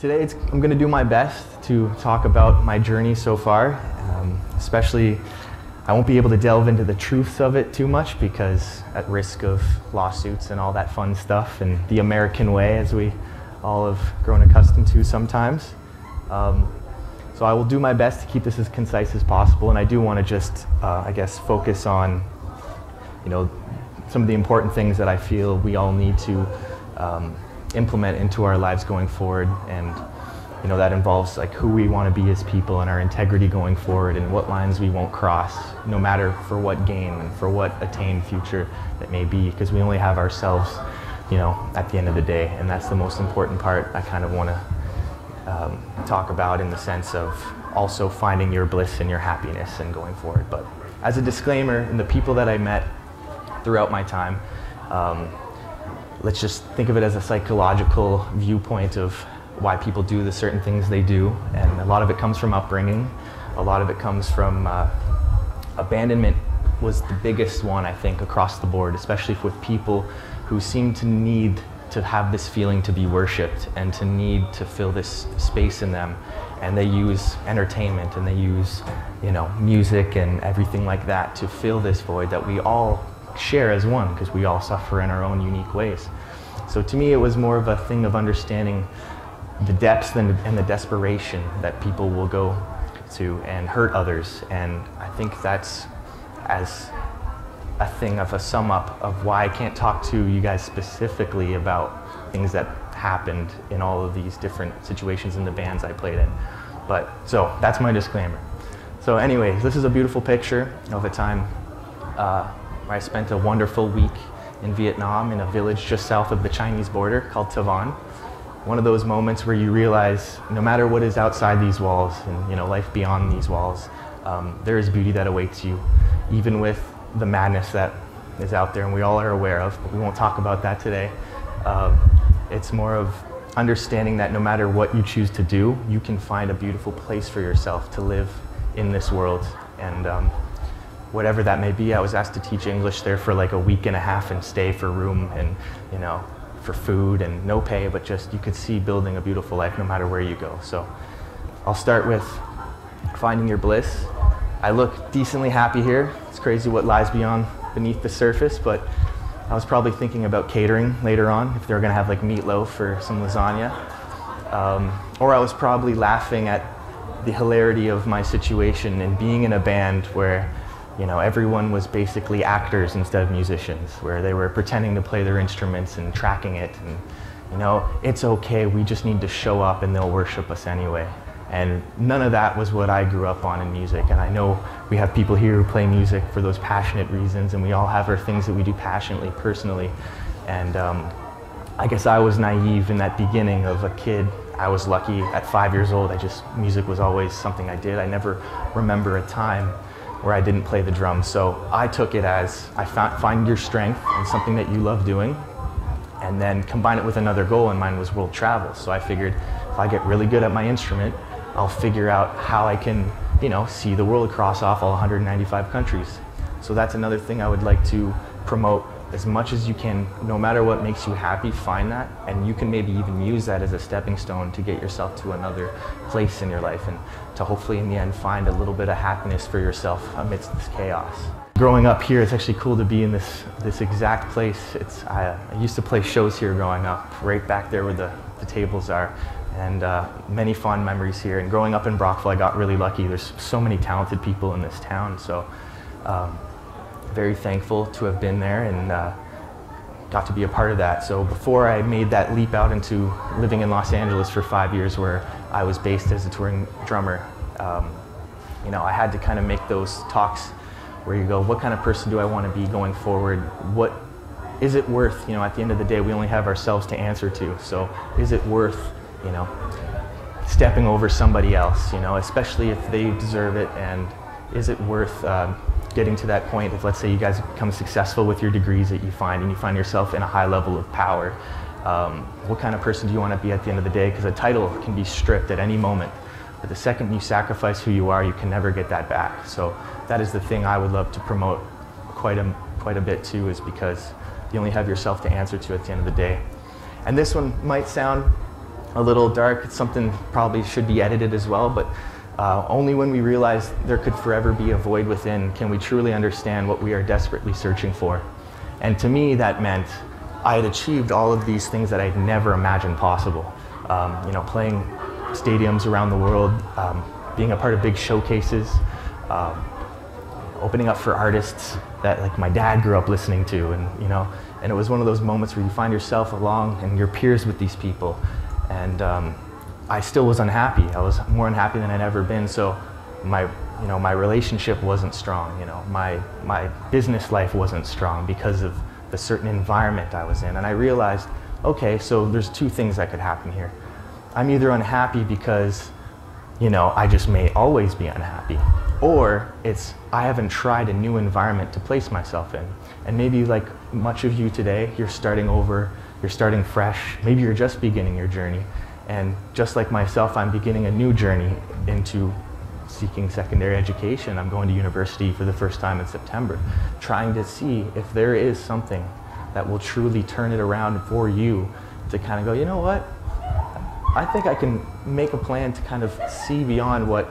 Today I'm going to do my best to talk about my journey so far, especially I won't be able to delve into the truths of it too much because at risk of lawsuits and all that fun stuff and the American way as we all have grown accustomed to sometimes. So I will do my best to keep this as concise as possible, and I do want to just, I guess, focus on, some of the important things that I feel we all need to implement into our lives going forward, and that involves like who we want to be as people and our integrity going forward and what lines we won't cross, no matter for what gain and for what attained future that may be, because we only have ourselves, at the end of the day, and that's the most important part I kind of want to talk about, in the sense of also finding your bliss and your happiness and going forward. But as a disclaimer, in the people that I met throughout my time, let's just think of it as a psychological viewpoint of why people do the certain things they do, and a lot of it comes from upbringing. A lot of it comes from abandonment was the biggest one, I think, across the board, especially with people who seem to need to have this feeling to be worshipped and to need to fill this space in them, and they use entertainment and they use music and everything like that to fill this void that we all share as one, because we all suffer in our own unique ways. So to me, it was more of a thing of understanding the depths and the desperation that people will go to and hurt others, and I think that's as a thing of a sum up of why I can't talk to you guys specifically about things that happened in all of these different situations in the bands I played in. But so that's my disclaimer. So anyways, this is a beautiful picture of a time where I spent a wonderful week in Vietnam in a village just south of the Chinese border called Ta Van. One of those moments where you realize no matter what is outside these walls and life beyond these walls, there is beauty that awaits you, even with the madness that is out there and we all are aware of, but we won't talk about that today. It's more of understanding that no matter what you choose to do, you can find a beautiful place for yourself to live in this world. And whatever that may be, I was asked to teach English there for like a week and a half and stay for room and for food and no pay, but just you could see building a beautiful life no matter where you go. So I'll start with finding your bliss. I look decently happy here. It's crazy what lies beneath the surface, but I was probably thinking about catering later on, if they were gonna have like meatloaf or some lasagna. Or I was probably laughing at the hilarity of my situation and being in a band where everyone was basically actors instead of musicians, where they were pretending to play their instruments and tracking it, and it's okay, we just need to show up and they'll worship us anyway. And none of that was what I grew up on in music. And I know we have people here who play music for those passionate reasons, and we all have our things that we do passionately, personally. And I guess I was naive in that beginning of a kid. I was lucky at 5 years old. Music was always something I did. I never remember a time where I didn't play the drums. So I took it as find your strength in something that you love doing, and then combine it with another goal, and mine was world travel. So I figured if I get really good at my instrument, I'll figure out how I can, see the world across off all 195 countries. So that's another thing I would like to promote as much as you can. No matter what makes you happy, find that, and you can maybe even use that as a stepping stone to get yourself to another place in your life, and to hopefully in the end find a little bit of happiness for yourself amidst this chaos. Growing up here, it's actually cool to be in this exact place. I used to play shows here growing up, right back there where the tables are. And many fond memories here. And growing up in Brockville, I got really lucky. There's so many talented people in this town, so very thankful to have been there and got to be a part of that. So before I made that leap out into living in Los Angeles for 5 years, where I was based as a touring drummer, I had to kind of make those talks where you go, what kind of person do I want to be going forward? What is it worth? At the end of the day, we only have ourselves to answer to. So is it worth stepping over somebody else, especially if they deserve it? And is it worth getting to that point if, let's say, you guys become successful with your degrees that you find, and you find yourself in a high level of power? What kind of person do you want to be at the end of the day? Because a title can be stripped at any moment, but the second you sacrifice who you are, you can never get that back. So that is the thing I would love to promote quite a bit too, is because you only have yourself to answer to at the end of the day. And this one might sound a little dark. It's something probably should be edited as well, but only when we realize there could forever be a void within can we truly understand what we are desperately searching for. And to me, that meant I had achieved all of these things that I'd never imagined possible. Playing stadiums around the world, being a part of big showcases, opening up for artists that like my dad grew up listening to, and it was one of those moments where you find yourself along and your peers with these people, and I still was unhappy. I was more unhappy than I'd ever been. So my relationship wasn't strong. My business life wasn't strong because of the certain environment I was in, and I realized, okay, so there's two things that could happen here. I'm either unhappy because I just may always be unhappy, or it's I haven't tried a new environment to place myself in. And maybe like much of you today, you're starting over, you're starting fresh, maybe you're just beginning your journey. And just like myself, I'm beginning a new journey into seeking secondary education. I'm going to university for the first time in September, trying to see if there is something that will truly turn it around for you to kind of go, you know what? I think I can make a plan to kind of see beyond what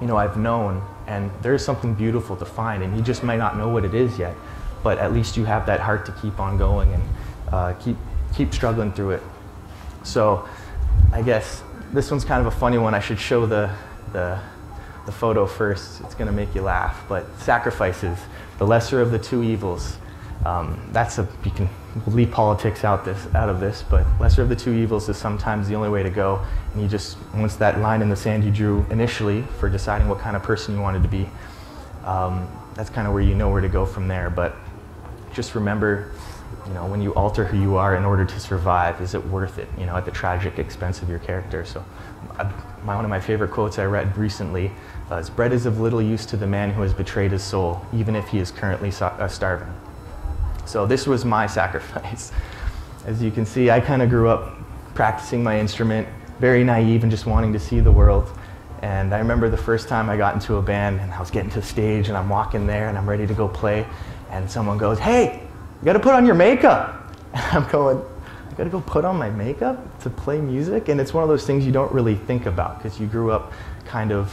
I've known, and there's something beautiful to find, and you just might not know what it is yet, but at least you have that heart to keep on going and keep struggling through it. So I guess this one's kind of a funny one. I should show the photo first. It's going to make you laugh, but sacrifices, the lesser of the two evils. You can leave politics out of this, but lesser of the two evils is sometimes the only way to go. And you just, once that line in the sand you drew initially for deciding what kind of person you wanted to be, that's kind of where you know where to go from there. But just remember, when you alter who you are in order to survive, is it worth it, at the tragic expense of your character? So one of my favorite quotes I read recently is, bread is of little use to the man who has betrayed his soul, even if he is currently starving. So this was my sacrifice. As you can see, I kind of grew up practicing my instrument, very naive and just wanting to see the world. And I remember the first time I got into a band and I was getting to the stage and I'm walking there and I'm ready to go play, and someone goes, "Hey, you gotta put on your makeup." And I'm going, I gotta go put on my makeup to play music? And it's one of those things you don't really think about because you grew up kind of,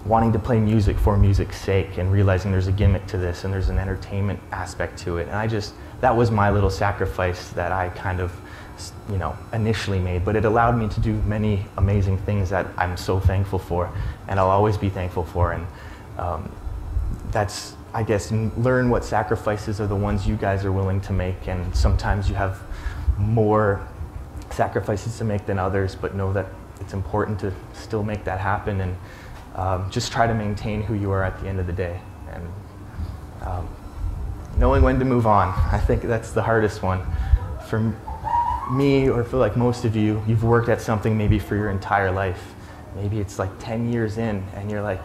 wanting to play music for music's sake and realizing there's a gimmick to this and there's an entertainment aspect to it. And that was my little sacrifice that I kind of, initially made, but it allowed me to do many amazing things that I'm so thankful for and I'll always be thankful for. And that's, I guess, learn what sacrifices are the ones you guys are willing to make, and sometimes you have more sacrifices to make than others, but know that it's important to still make that happen, and just try to maintain who you are at the end of the day, and knowing when to move on. I think that's the hardest one. For me, or for like most of you, you've worked at something maybe for your entire life. Maybe it's like 10 years in and you're like,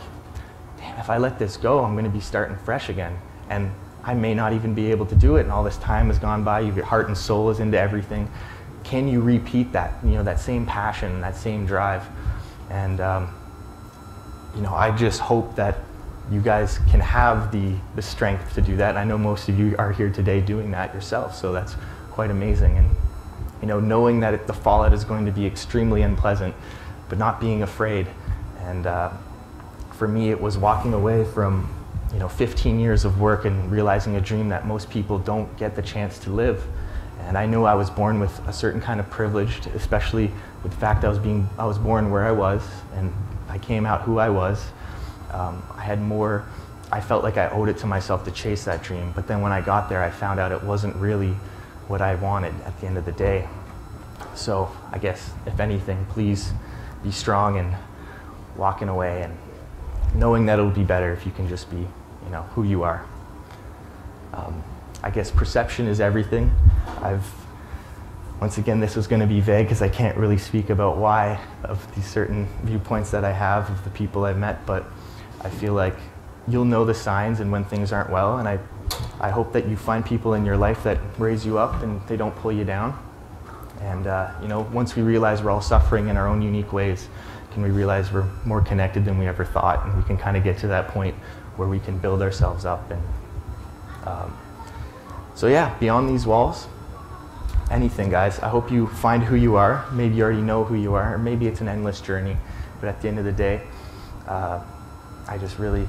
damn, if I let this go, I'm going to be starting fresh again. And I may not even be able to do it, and all this time has gone by, your heart and soul is into everything. Can you repeat that, that same passion, that same drive? And I just hope that you guys can have the strength to do that. And I know most of you are here today doing that yourself, so that's quite amazing. And knowing that the fallout is going to be extremely unpleasant, but not being afraid. And for me, it was walking away from 15 years of work and realizing a dream that most people don't get the chance to live. And I knew I was born with a certain kind of privilege, especially with the fact I was born where I was, and I came out who I was. I felt like I owed it to myself to chase that dream. But then when I got there, I found out it wasn't really what I wanted at the end of the day. So I guess, if anything, please be strong and walking away and knowing that it'll be better if you can just be, who you are. I guess perception is everything. Once again, this is going to be vague because I can't really speak about why of these certain viewpoints that I have of the people I've met, but I feel like you'll know the signs and when things aren't well, and I hope that you find people in your life that raise you up and they don't pull you down. And once we realize we're all suffering in our own unique ways, can we realize we're more connected than we ever thought, and we can kind of get to that point where we can build ourselves up. And so yeah, beyond these walls, anything, guys. I hope you find who you are. Maybe you already know who you are, or maybe it's an endless journey. But at the end of the day, I just really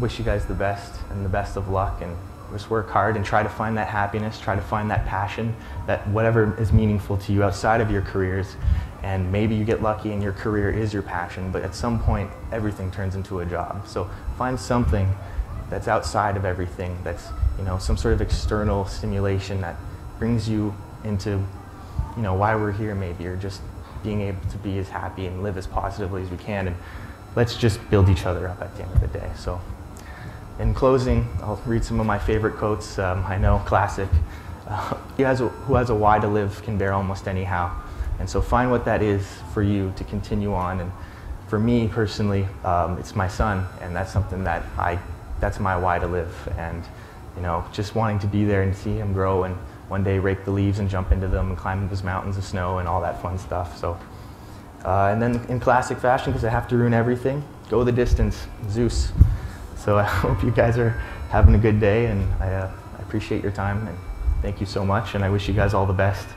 wish you guys the best and the best of luck, and just work hard and try to find that happiness, try to find that passion, that whatever is meaningful to you outside of your careers. And maybe you get lucky and your career is your passion, but at some point everything turns into a job. So find something that's outside of everything, that's some sort of external stimulation that brings you into why we're here, maybe, or just being able to be as happy and live as positively as we can. And let's just build each other up at the end of the day. So in closing, I'll read some of my favorite quotes. I know, classic. Who has a why to live can bear almost anyhow. And so find what that is for you to continue on. And for me personally, it's my son, and that's something that's my why to live. And just wanting to be there and see him grow, and one day rake the leaves and jump into them and climb those mountains of snow and all that fun stuff. So, and then in classic fashion, because I have to ruin everything, go the distance, Zeus. So I hope you guys are having a good day, and I appreciate your time, and thank you so much, and I wish you guys all the best.